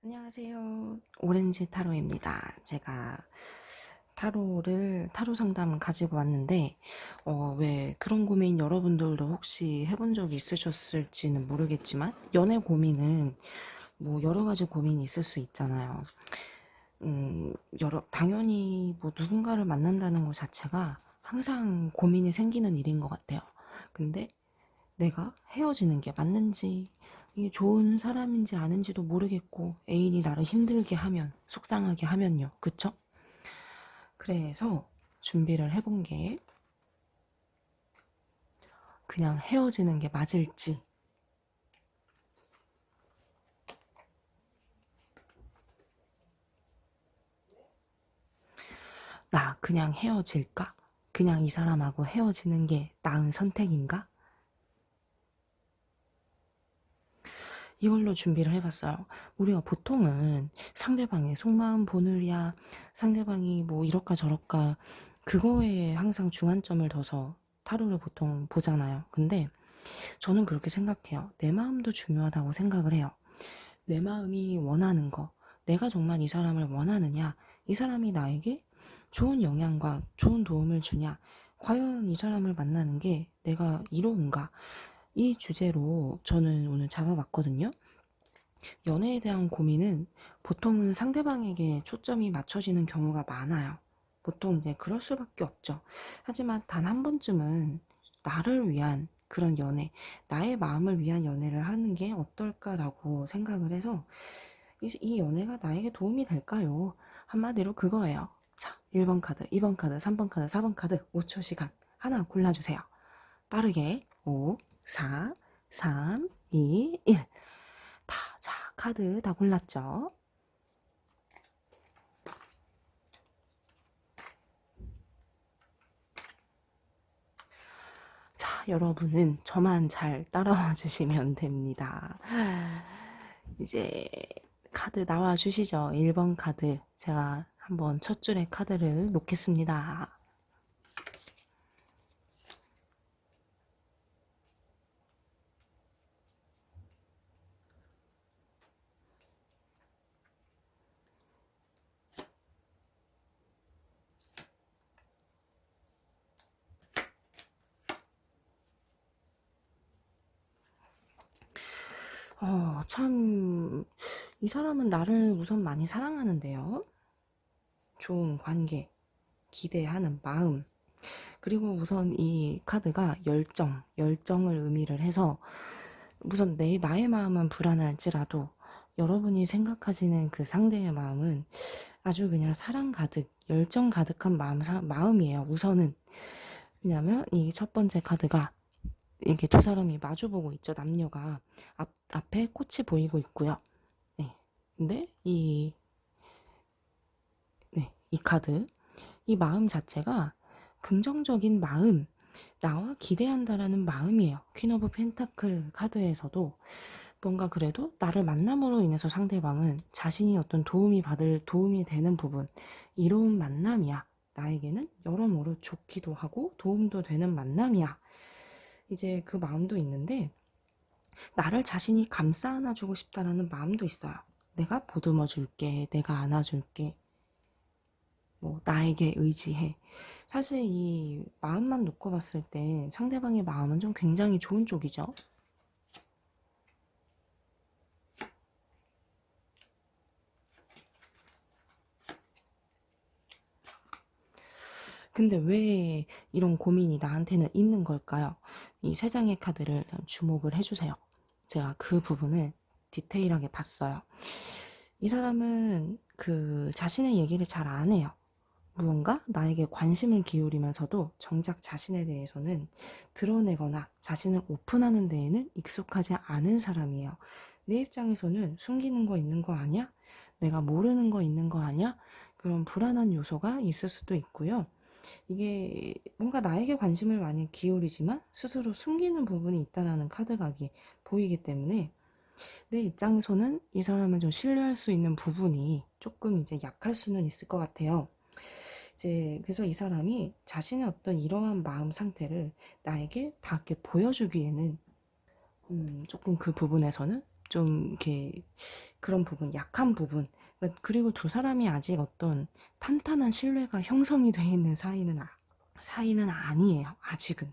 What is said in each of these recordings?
안녕하세요. 오렌지 타로입니다. 제가 타로 상담 가지고 왔는데, 왜 그런 고민 여러분들도 혹시 해본 적이 있으셨을지는 모르겠지만, 연애 고민은 뭐 여러 가지 고민이 있을 수 있잖아요. 당연히 뭐 누군가를 만난다는 것 자체가 항상 고민이 생기는 일인 것 같아요. 근데 내가 헤어지는 게 맞는지, 이게 좋은 사람인지 아닌지도 모르겠고, 애인이 나를 힘들게 하면, 속상하게 하면요. 그쵸? 그래서 준비를 해본 게, 그냥 헤어지는 게 맞을지, 나 그냥 헤어질까? 그냥 이 사람하고 헤어지는 게 나은 선택인가? 이걸로 준비를 해봤어요. 우리가 보통은 상대방의 속마음 보느랴, 상대방이 뭐 이럴까 저럴까, 그거에 항상 중안점을 둬서 타로를 보통 보잖아요. 근데 저는 그렇게 생각해요. 내 마음도 중요하다고 생각을 해요. 내 마음이 원하는 거, 내가 정말 이 사람을 원하느냐, 이 사람이 나에게 좋은 영향과 좋은 도움을 주냐, 과연 이 사람을 만나는 게 내가 이로운가, 이 주제로 저는 오늘 잡아봤거든요. 연애에 대한 고민은 보통은 상대방에게 초점이 맞춰지는 경우가 많아요. 보통 이제 그럴 수밖에 없죠. 하지만 단 한 번쯤은 나를 위한 그런 연애, 나의 마음을 위한 연애를 하는 게 어떨까라고 생각을 해서 이 연애가 나에게 도움이 될까요? 한마디로 그거예요. 자, 1번 카드, 2번 카드, 3번 카드, 4번 카드, 5초 시간 하나 골라주세요. 빠르게 5, 4, 3, 2, 1. 자, 카드 다 골랐죠? 자, 여러분은 저만 잘 따라와 주시면 됩니다. 이제 카드 나와 주시죠? 1번 카드. 제가 한번 첫 줄에 카드를 놓겠습니다. 참, 이 사람은 나를 우선 많이 사랑하는데요. 좋은 관계, 기대하는 마음. 그리고 우선 이 카드가 열정을 의미를 해서 우선 나의 마음은 불안할지라도 여러분이 생각하시는 그 상대의 마음은 아주 그냥 사랑 가득, 열정 가득한 마음이에요. 우선은. 왜냐면 이 첫 번째 카드가 이렇게 두 사람이 마주보고 있죠. 남녀가. 앞에 꽃이 보이고 있고요. 네. 근데 이 카드, 이 마음 자체가 긍정적인 마음, 나와 기대한다라는 마음이에요. 퀸 오브 펜타클 카드에서도 뭔가 그래도 나를 만남으로 인해서 상대방은 자신이 어떤 도움이 되는 부분, 이로운 만남이야. 나에게는 여러모로 좋기도 하고 도움도 되는 만남이야. 이제 그 마음도 있는데 나를 자신이 감싸 안아주고 싶다라는 마음도 있어요. 내가 보듬어 줄게, 내가 안아줄게, 뭐 나에게 의지해. 사실 이 마음만 놓고 봤을 때 상대방의 마음은 좀 굉장히 좋은 쪽이죠. 근데 왜 이런 고민이 나한테는 있는 걸까요? 이 세 장의 카드를 주목을 해주세요. 제가 그 부분을 디테일하게 봤어요. 이 사람은 그 자신의 얘기를 잘 안 해요. 무언가 나에게 관심을 기울이면서도 정작 자신에 대해서는 드러내거나 자신을 오픈하는 데에는 익숙하지 않은 사람이에요. 내 입장에서는 숨기는 거 있는 거 아니야? 내가 모르는 거 있는 거 아니야? 그런 불안한 요소가 있을 수도 있고요. 이게 뭔가 나에게 관심을 많이 기울이지만 스스로 숨기는 부분이 있다라는 카드각이 보이기 때문에 내 입장에서는 이 사람을 좀 신뢰할 수 있는 부분이 조금 이제 약할 수는 있을 것 같아요. 이제 그래서 이 사람이 자신의 어떤 이러한 마음 상태를 나에게 다 이렇게 보여주기에는 조금 그 부분에서는 좀 이렇게 그런 부분, 약한 부분, 그리고 두 사람이 아직 어떤 탄탄한 신뢰가 형성이 돼 있는 사이는 아니에요. 아직은.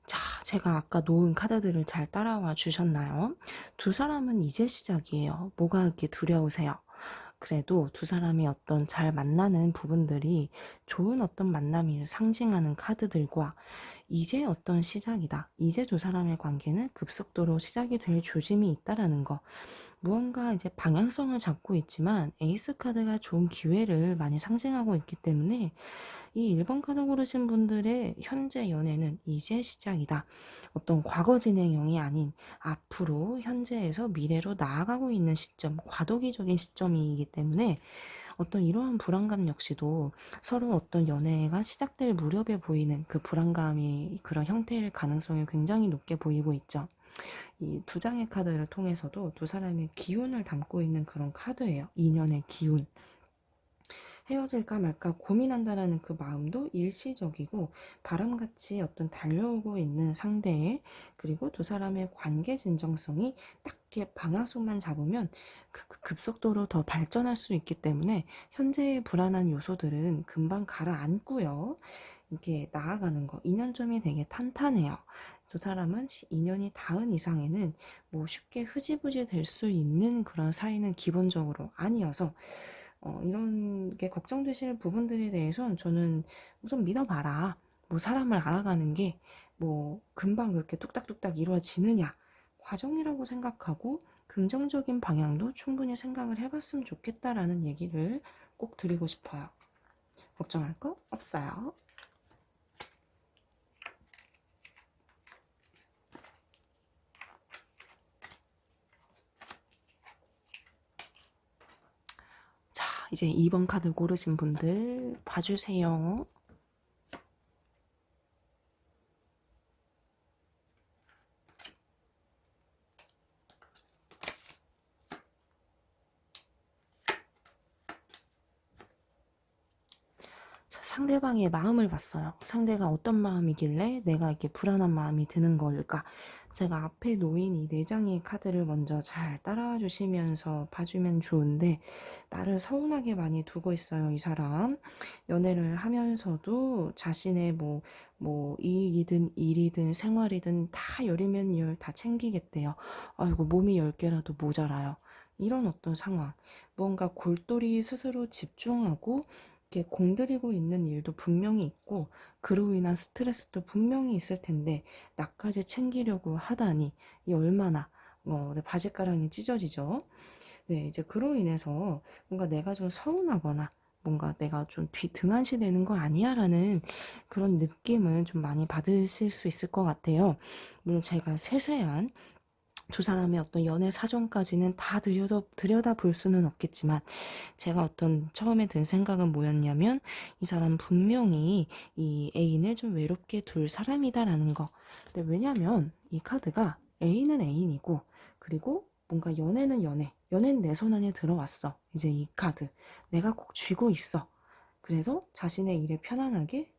자, 제가 아까 놓은 카드들을 잘 따라와 주셨나요? 두 사람은 이제 시작이에요. 뭐가 그렇게 두려우세요? 그래도 두 사람이 어떤 잘 만나는 부분들이 좋은 어떤 만남을 상징하는 카드들과 이제 어떤 시작이다. 이제 두 사람의 관계는 급속도로 시작이 될 조짐이 있다라는 거. 무언가 이제 방향성을 잡고 있지만 에이스 카드가 좋은 기회를 많이 상징하고 있기 때문에 이 1번 카드 고르신 분들의 현재 연애는 이제 시작이다. 어떤 과거 진행형이 아닌 앞으로 현재에서 미래로 나아가고 있는 시점, 과도기적인 시점이기 때문에 어떤 이러한 불안감 역시도 서로 어떤 연애가 시작될 무렵에 보이는 그 불안감이 그런 형태일 가능성이 굉장히 높게 보이고 있죠. 이 두 장의 카드를 통해서도 두 사람의 기운을 담고 있는 그런 카드예요. 인연의 기운. 헤어질까 말까 고민한다라는 그 마음도 일시적이고 바람같이 어떤 달려오고 있는 상대에 그리고 두 사람의 관계 진정성이 딱 이렇게 방향성만 잡으면 급속도로 더 발전할 수 있기 때문에 현재의 불안한 요소들은 금방 가라앉고요. 이렇게 나아가는 거 인연점이 되게 탄탄해요. 두 사람은 인연이 닿은 이상에는 뭐 쉽게 흐지부지 될 수 있는 그런 사이는 기본적으로 아니어서 이런 게 걱정되시는 부분들에 대해서는 저는 우선 믿어봐라. 뭐 사람을 알아가는 게 뭐 금방 그렇게 뚝딱뚝딱 이루어지느냐. 과정이라고 생각하고 긍정적인 방향도 충분히 생각을 해봤으면 좋겠다라는 얘기를 꼭 드리고 싶어요. 걱정할 거 없어요. 자, 이제 2번 카드 고르신 분들 봐주세요. 상대방의 마음을 봤어요. 상대가 어떤 마음이길래 내가 이렇게 불안한 마음이 드는 걸까? 제가 앞에 놓인 이 4장의 카드를 먼저 잘 따라와 주시면서 봐주면 좋은데 나를 서운하게 많이 두고 있어요, 이 사람. 연애를 하면서도 자신의 뭐 이익이든 일이든 생활이든 다 열이면 열 다 챙기겠대요. 아이고 몸이 10개라도 모자라요. 이런 어떤 상황. 뭔가 골똘히 스스로 집중하고 이렇게 공들이고 있는 일도 분명히 있고 그로 인한 스트레스도 분명히 있을 텐데 나까지 챙기려고 하다니 이 얼마나 바짓가랑이 찢어지죠. 네, 이제 그로 인해서 뭔가 내가 좀 서운하거나 뭔가 내가 좀 등한시되는 거 아니야? 라는 그런 느낌은 좀 많이 받으실 수 있을 것 같아요. 물론 제가 세세한 두 사람의 어떤 연애 사정까지는 다 들여다 볼 수는 없겠지만 제가 어떤 처음에 든 생각은 뭐였냐면 이 사람 분명히 이 애인을 좀 외롭게 둘 사람이다라는 거. 근데 왜냐면 이 카드가 애인은 애인이고 그리고 뭔가 연애는 연애는 내 손 안에 들어왔어. 이제 이 카드 내가 꼭 쥐고 있어. 그래서 자신의 일에 편안하게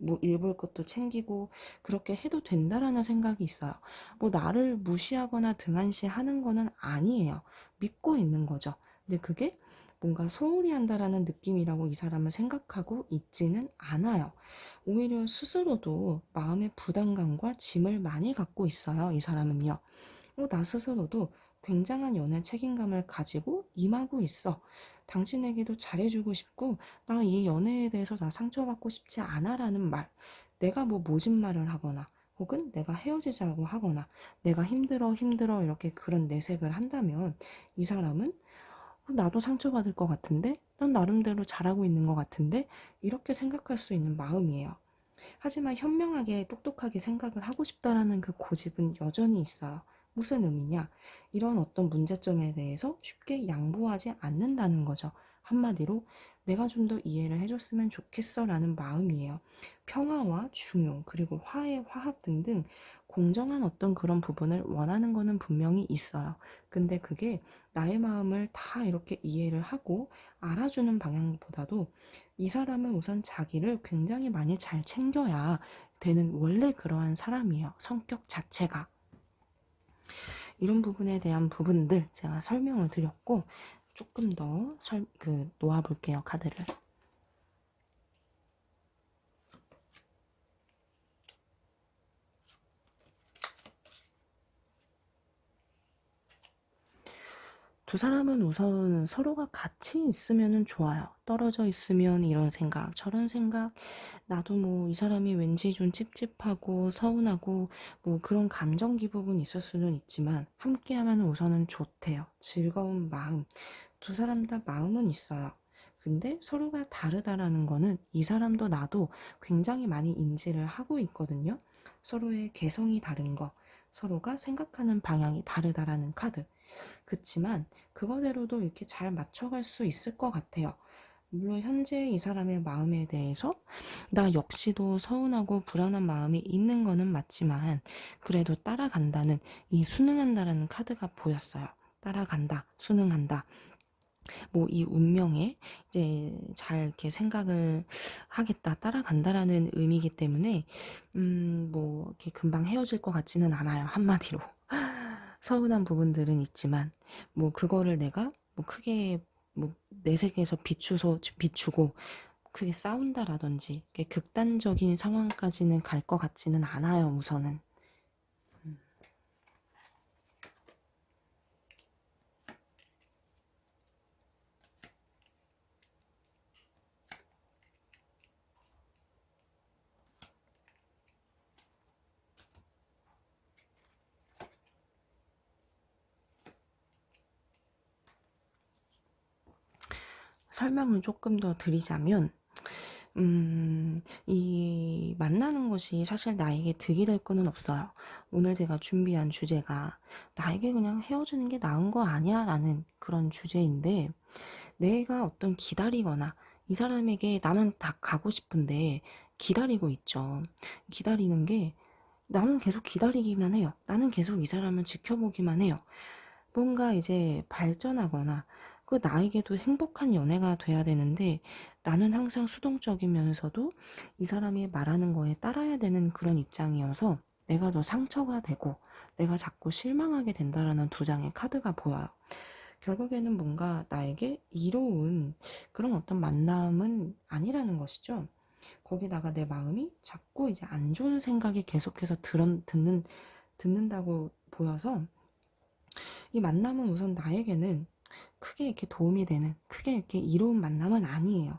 뭐 일 볼 것도 챙기고 그렇게 해도 된다라는 생각이 있어요. 뭐 나를 무시하거나 등한시하는 거는 아니에요. 믿고 있는 거죠. 근데 그게 뭔가 소홀히 한다라는 느낌이라고 이 사람을 생각하고 있지는 않아요. 오히려 스스로도 마음의 부담감과 짐을 많이 갖고 있어요. 이 사람은요. 나 스스로도 굉장한 연애 책임감을 가지고 임하고 있어. 당신에게도 잘해주고 싶고, 나 이 연애에 대해서 나 상처받고 싶지 않아 라는 말. 내가 뭐 모진 말을 하거나, 혹은 내가 헤어지자고 하거나, 내가 힘들어 이렇게 그런 내색을 한다면, 이 사람은 나도 상처받을 것 같은데, 난 나름대로 잘하고 있는 것 같은데, 이렇게 생각할 수 있는 마음이에요. 하지만 현명하게 똑똑하게 생각을 하고 싶다라는 그 고집은 여전히 있어요. 무슨 의미냐? 이런 어떤 문제점에 대해서 쉽게 양보하지 않는다는 거죠. 한마디로 내가 좀 더 이해를 해줬으면 좋겠어 라는 마음이에요. 평화와 중용, 그리고 화해, 화합 등등 공정한 어떤 그런 부분을 원하는 거는 분명히 있어요. 근데 그게 나의 마음을 다 이렇게 이해를 하고 알아주는 방향보다도 이 사람은 우선 자기를 굉장히 많이 잘 챙겨야 되는 원래 그러한 사람이에요. 성격 자체가. 이런 부분에 대한 부분들 제가 설명을 드렸고 조금 더 놓아볼게요, 카드를. 두 사람은 우선 서로가 같이 있으면 좋아요. 떨어져 있으면 이런 생각, 저런 생각, 나도 뭐 이 사람이 왠지 좀 찝찝하고 서운하고 뭐 그런 감정 기복은 있을 수는 있지만 함께하면 우선은 좋대요. 즐거운 마음. 두 사람 다 마음은 있어요. 근데 서로가 다르다라는 거는 이 사람도 나도 굉장히 많이 인지를 하고 있거든요. 서로의 개성이 다른 거, 서로가 생각하는 방향이 다르다라는 카드. 그치만 그거대로도 이렇게 잘 맞춰갈 수 있을 것 같아요. 물론 현재 이 사람의 마음에 대해서 나 역시도 서운하고 불안한 마음이 있는 거는 맞지만 그래도 따라간다는 이 순응한다라는 카드가 보였어요. 따라간다, 순응한다. 뭐 이 운명에 이제 잘 이렇게 생각을 하겠다, 따라간다라는 의미이기 때문에 뭐 이렇게 금방 헤어질 것 같지는 않아요. 한마디로. 서운한 부분들은 있지만 뭐 그거를 내가 뭐 크게 뭐 내 세계에서 비추고 크게 싸운다라든지 극단적인 상황까지는 갈 것 같지는 않아요. 우선은. 설명을 조금 더 드리자면 이 만나는 것이 사실 나에게 득이 될 거는 없어요. 오늘 제가 준비한 주제가 나에게 그냥 헤어지는 게 나은 거 아니야? 라는 그런 주제인데, 내가 어떤 기다리거나 이 사람에게 나는 다 가고 싶은데 기다리고 있죠. 기다리는 게 나는 계속 기다리기만 해요. 나는 계속 이 사람을 지켜보기만 해요. 뭔가 이제 발전하거나 그 나에게도 행복한 연애가 돼야 되는데 나는 항상 수동적이면서도 이 사람이 말하는 거에 따라야 되는 그런 입장이어서 내가 더 상처가 되고 내가 자꾸 실망하게 된다라는 두 장의 카드가 보여요. 결국에는 뭔가 나에게 이로운 그런 어떤 만남은 아니라는 것이죠. 거기다가 내 마음이 자꾸 이제 안 좋은 생각이 계속해서 듣는다고 보여서 이 만남은 우선 나에게는 크게 이렇게 도움이 되는, 크게 이렇게 이로운 만남은 아니에요.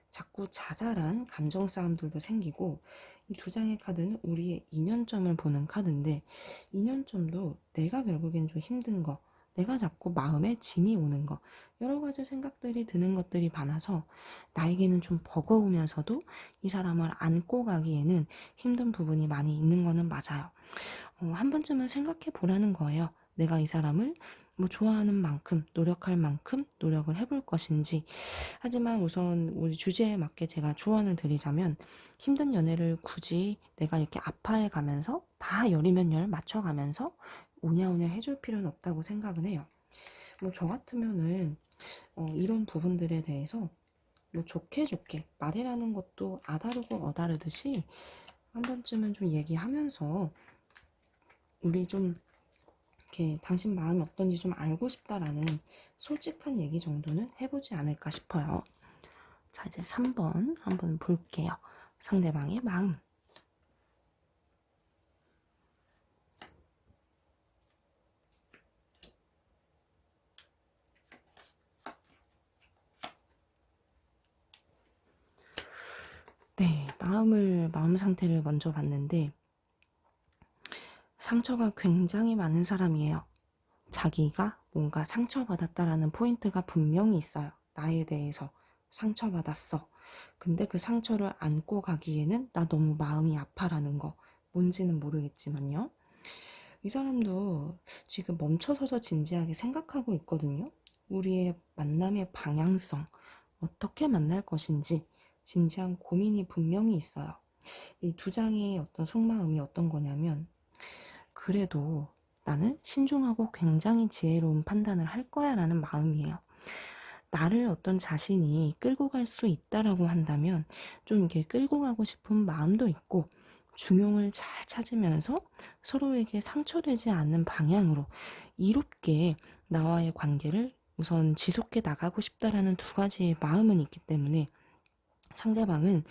자꾸 자잘한 감정 싸움들도 생기고, 이 두 장의 카드는 우리의 인연점을 보는 카드인데, 인연점도 내가 결국엔 좀 힘든 거, 내가 자꾸 마음에 짐이 오는 거, 여러 가지 생각들이 드는 것들이 많아서 나에게는 좀 버거우면서도 이 사람을 안고 가기에는 힘든 부분이 많이 있는 거는 맞아요. 한 번쯤은 생각해 보라는 거예요. 내가 이 사람을 뭐 좋아하는 만큼, 노력할 만큼 노력을 해볼 것인지. 하지만 우선 우리 주제에 맞게 제가 조언을 드리자면 힘든 연애를 굳이 내가 이렇게 아파해 가면서 다 열이면 열 맞춰가면서 오냐오냐 해줄 필요는 없다고 생각은 해요. 뭐 저 같으면은 이런 부분들에 대해서 뭐 좋게 좋게 말이라는 것도 아다르고 어다르듯이 한 번쯤은 좀 얘기하면서 우리 좀 이렇게 당신 마음이 어떤지 좀 알고 싶다라는 솔직한 얘기 정도는 해보지 않을까 싶어요. 자, 이제 3번 한번 볼게요. 상대방의 마음. 네, 마음 상태를 먼저 봤는데 상처가 굉장히 많은 사람이에요. 자기가 뭔가 상처받았다라는 포인트가 분명히 있어요. 나에 대해서 상처받았어. 근데 그 상처를 안고 가기에는 나 너무 마음이 아파라는 거. 뭔지는 모르겠지만요. 이 사람도 지금 멈춰서서 진지하게 생각하고 있거든요. 우리의 만남의 방향성, 어떻게 만날 것인지 진지한 고민이 분명히 있어요. 이 두 장의 어떤 속마음이 어떤 거냐면, 그래도 나는 신중하고 굉장히 지혜로운 판단을 할 거야 라는 마음이에요. 나를 어떤 자신이 끌고 갈 수 있다라고 한다면 좀 이렇게 끌고 가고 싶은 마음도 있고, 중용을 잘 찾으면서 서로에게 상처되지 않는 방향으로 이롭게 나와의 관계를 우선 지속해 나가고 싶다라는 두 가지의 마음은 있기 때문에, 상대방은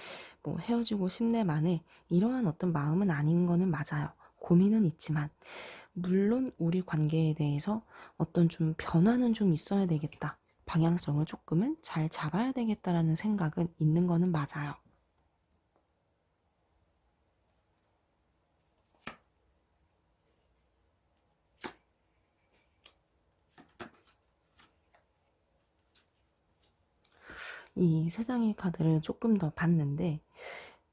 뭐 헤어지고 싶네 만에 이러한 어떤 마음은 아닌 거는 맞아요. 고민은 있지만, 물론 우리 관계에 대해서 어떤 좀 변화는 좀 있어야 되겠다, 방향성을 조금은 잘 잡아야 되겠다라는 생각은 있는 거는 맞아요. 이 세 장의 카드를 조금 더 봤는데,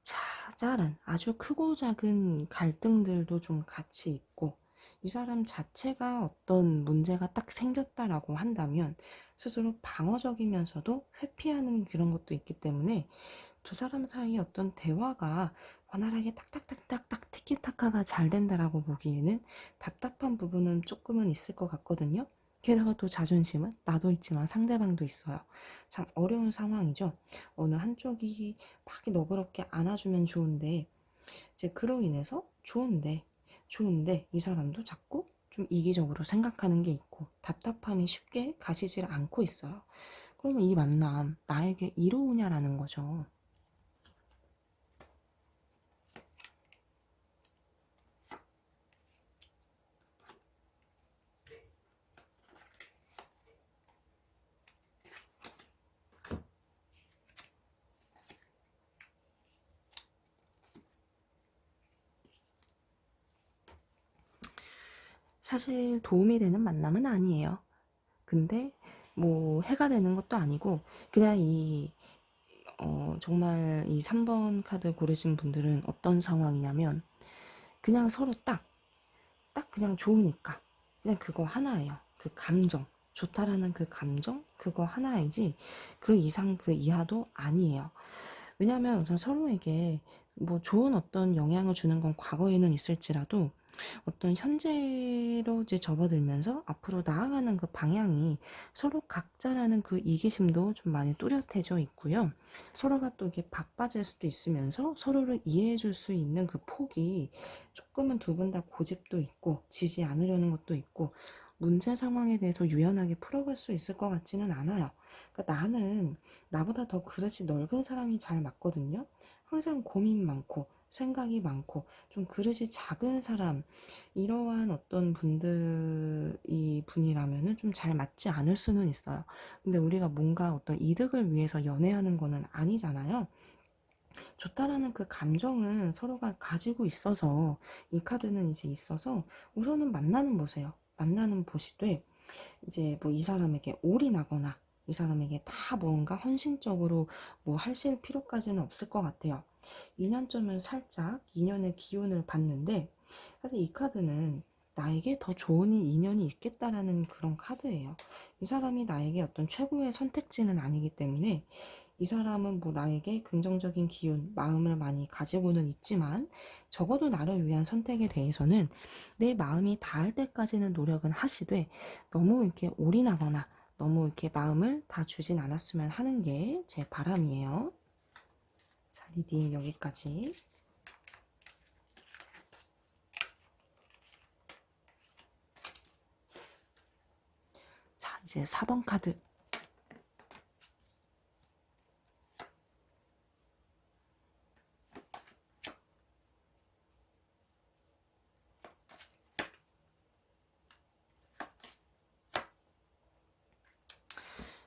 자잘한 아주 크고 작은 갈등들도 좀 같이 있고, 이 사람 자체가 어떤 문제가 딱 생겼다라고 한다면 스스로 방어적이면서도 회피하는 그런 것도 있기 때문에, 두 사람 사이의 어떤 대화가 원활하게 딱딱딱딱딱 티키타카가 잘 된다라고 보기에는 답답한 부분은 조금은 있을 것 같거든요. 게다가 또 자존심은 나도 있지만 상대방도 있어요. 참 어려운 상황이죠. 어느 한쪽이 막 너그럽게 안아주면 좋은데, 이제 그로 인해서 좋은데 이 사람도 자꾸 좀 이기적으로 생각하는 게 있고 답답함이 쉽게 가시질 않고 있어요. 그러면 이 만남 나에게 이로우냐라는 거죠. 사실 도움이 되는 만남은 아니에요. 근데 뭐 해가 되는 것도 아니고, 그냥 정말 이 3번 카드 고르신 분들은 어떤 상황이냐면, 그냥 서로 딱 그냥 좋으니까 그냥 그거 하나예요. 그 감정, 좋다라는 그 감정 그거 하나이지 그 이상 그 이하도 아니에요. 왜냐하면 우선 서로에게 뭐 좋은 어떤 영향을 주는 건 과거에는 있을지라도, 어떤 현재로 이제 접어들면서 앞으로 나아가는 그 방향이 서로 각자라는 그 이기심도 좀 많이 뚜렷해져 있고요. 서로가 또 이게 바빠질 수도 있으면서 서로를 이해해 줄 수 있는 그 폭이 조금은 두 분 다 고집도 있고 지지 않으려는 것도 있고, 문제 상황에 대해서 유연하게 풀어갈 수 있을 것 같지는 않아요. 그러니까 나는 나보다 더 그릇이 넓은 사람이 잘 맞거든요. 항상 고민 많고 생각이 많고 좀 그릇이 작은 사람, 이러한 어떤 분들이 분이라면은 좀 잘 맞지 않을 수는 있어요. 근데 우리가 뭔가 어떤 이득을 위해서 연애하는 거는 아니잖아요. 좋다라는 그 감정은 서로가 가지고 있어서, 이 카드는 이제 있어서 우선은 만나는 보세요. 만나는 보시되, 이제 뭐 이 사람에게 올인하거나 이 사람에게 다 뭔가 헌신적으로 뭐 하실 필요까지는 없을 것 같아요. 2년쯤은 살짝 2년의 기운을 봤는데, 사실 이 카드는 나에게 더 좋은 인연이 있겠다라는 그런 카드예요. 이 사람이 나에게 어떤 최고의 선택지는 아니기 때문에, 이 사람은 뭐 나에게 긍정적인 기운, 마음을 많이 가지고는 있지만 적어도 나를 위한 선택에 대해서는 내 마음이 닿을 때까지는 노력은 하시되, 너무 이렇게 올인하거나 너무 이렇게 마음을 다 주진 않았으면 하는 게 제 바람이에요. 자, 리딩 여기까지. 자, 이제 4번 카드.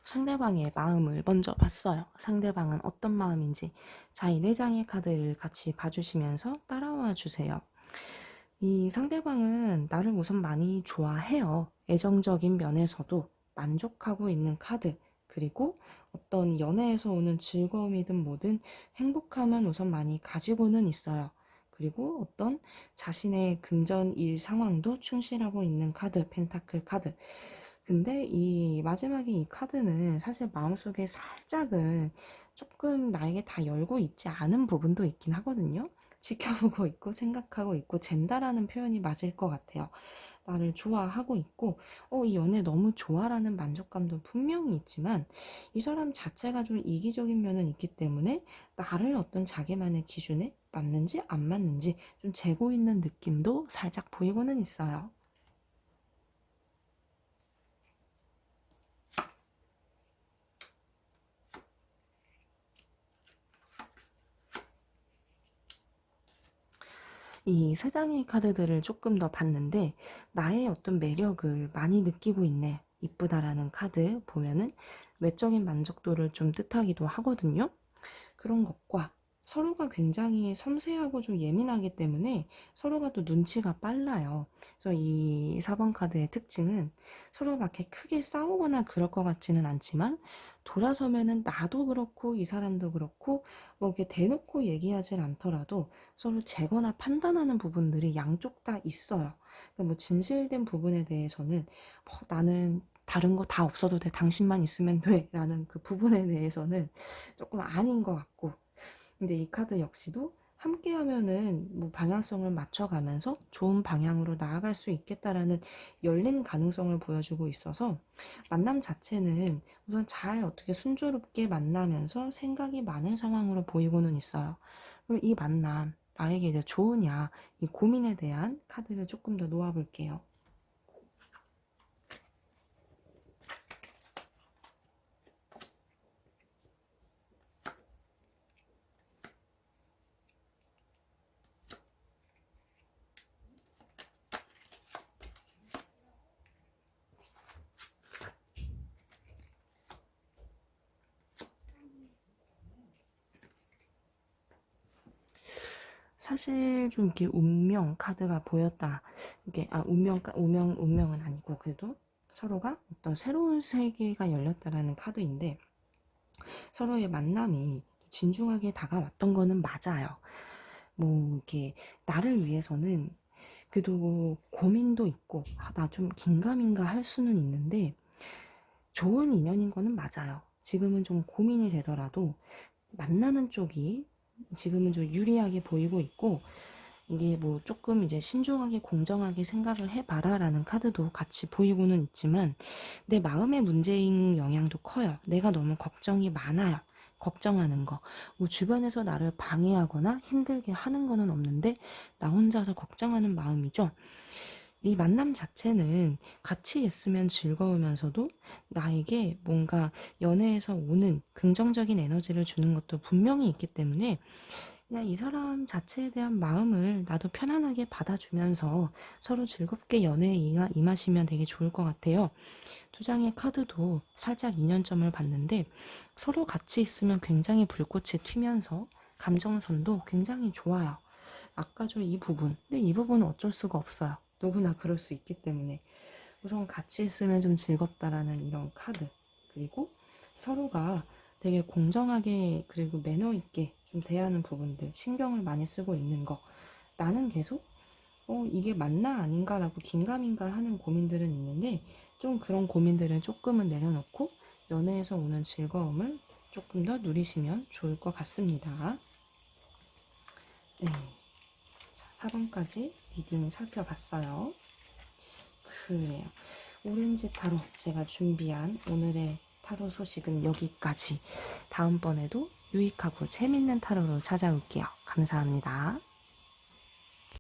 상대방의 마음을 먼저 봤어요. 상대방은 어떤 마음인지. 자, 이 4장의 카드를 같이 봐주시면서 따라와 주세요. 이 상대방은 나를 우선 많이 좋아해요. 애정적인 면에서도 만족하고 있는 카드. 그리고 어떤 연애에서 오는 즐거움이든 뭐든 행복함은 우선 많이 가지고는 있어요. 그리고 어떤 자신의 금전 일 상황도 충실하고 있는 카드, 펜타클 카드. 근데 이 마지막에 이 카드는 사실 마음속에 살짝은 조금 나에게 다 열고 있지 않은 부분도 있긴 하거든요. 지켜보고 있고 생각하고 있고 잰다라는 표현이 맞을 것 같아요. 나를 좋아하고 있고 이 연애 너무 좋아라는 만족감도 분명히 있지만 이 사람 자체가 좀 이기적인 면은 있기 때문에 나를 어떤 자기만의 기준에 맞는지 안 맞는지 좀 재고 있는 느낌도 살짝 보이고는 있어요. 이 세 장의 카드들을 조금 더 봤는데 나의 어떤 매력을 많이 느끼고 있네. 이쁘다라는 카드 보면은 외적인 만족도를 좀 뜻하기도 하거든요. 그런 것과 서로가 굉장히 섬세하고 좀 예민하기 때문에 서로가 또 눈치가 빨라요. 그래서 이 4번 카드의 특징은 서로 막 이렇게 크게 싸우거나 그럴 것 같지는 않지만 돌아서면은 나도 그렇고 이 사람도 그렇고 뭐 이렇게 대놓고 얘기하진 않더라도 서로 재거나 판단하는 부분들이 양쪽 다 있어요. 그러니까 뭐 진실된 부분에 대해서는 나는 다른 거 다 없어도 돼. 당신만 있으면 돼. 라는 그 부분에 대해서는 조금 아닌 것 같고. 근데 이 카드 역시도 함께 하면은 뭐 방향성을 맞춰가면서 좋은 방향으로 나아갈 수 있겠다라는 열린 가능성을 보여주고 있어서 만남 자체는 우선 잘 어떻게 순조롭게 만나면서 생각이 많은 상황으로 보이고는 있어요. 그럼 이 만남, 나에게 이제 좋으냐, 이 고민에 대한 카드를 조금 더 놓아볼게요. 사실 좀 이렇게 운명 카드가 보였다. 이게 운명은 아니고 그래도 서로가 어떤 새로운 세계가 열렸다라는 카드인데 서로의 만남이 진중하게 다가왔던 거는 맞아요. 뭐 이렇게 나를 위해서는 그래도 고민도 있고 나 좀 긴가민가 할 수는 있는데 좋은 인연인 거는 맞아요. 지금은 좀 고민이 되더라도 만나는 쪽이 지금은 좀 유리하게 보이고 있고 이게 뭐 조금 이제 신중하게 공정하게 생각을 해봐라라는 카드도 같이 보이고는 있지만 내 마음의 문제인 영향도 커요. 내가 너무 걱정이 많아요. 걱정하는 거. 뭐 주변에서 나를 방해하거나 힘들게 하는 거는 없는데 나 혼자서 걱정하는 마음이죠. 이 만남 자체는 같이 있으면 즐거우면서도 나에게 뭔가 연애에서 오는 긍정적인 에너지를 주는 것도 분명히 있기 때문에 그냥 이 사람 자체에 대한 마음을 나도 편안하게 받아주면서 서로 즐겁게 연애에 임하시면 되게 좋을 것 같아요. 두 장의 카드도 살짝 인연점을 봤는데 서로 같이 있으면 굉장히 불꽃이 튀면서 감정선도 굉장히 좋아요. 아까 저 이 부분. 근데 이 부분은 어쩔 수가 없어요. 누구나 그럴 수 있기 때문에. 우선 같이 있으면 좀 즐겁다라는 이런 카드. 그리고 서로가 되게 공정하게 그리고 매너 있게 좀 대하는 부분들, 신경을 많이 쓰고 있는 거. 나는 계속 이게 맞나 아닌가라고 긴가민가 하는 고민들은 있는데 좀 그런 고민들은 조금은 내려놓고 연애에서 오는 즐거움을 조금 더 누리시면 좋을 것 같습니다. 네. 자, 4번까지 리딩 살펴봤어요. 그래요. 오렌지 타로 제가 준비한 오늘의 타로 소식은 여기까지. 다음번에도 유익하고 재밌는 타로로 찾아올게요. 감사합니다.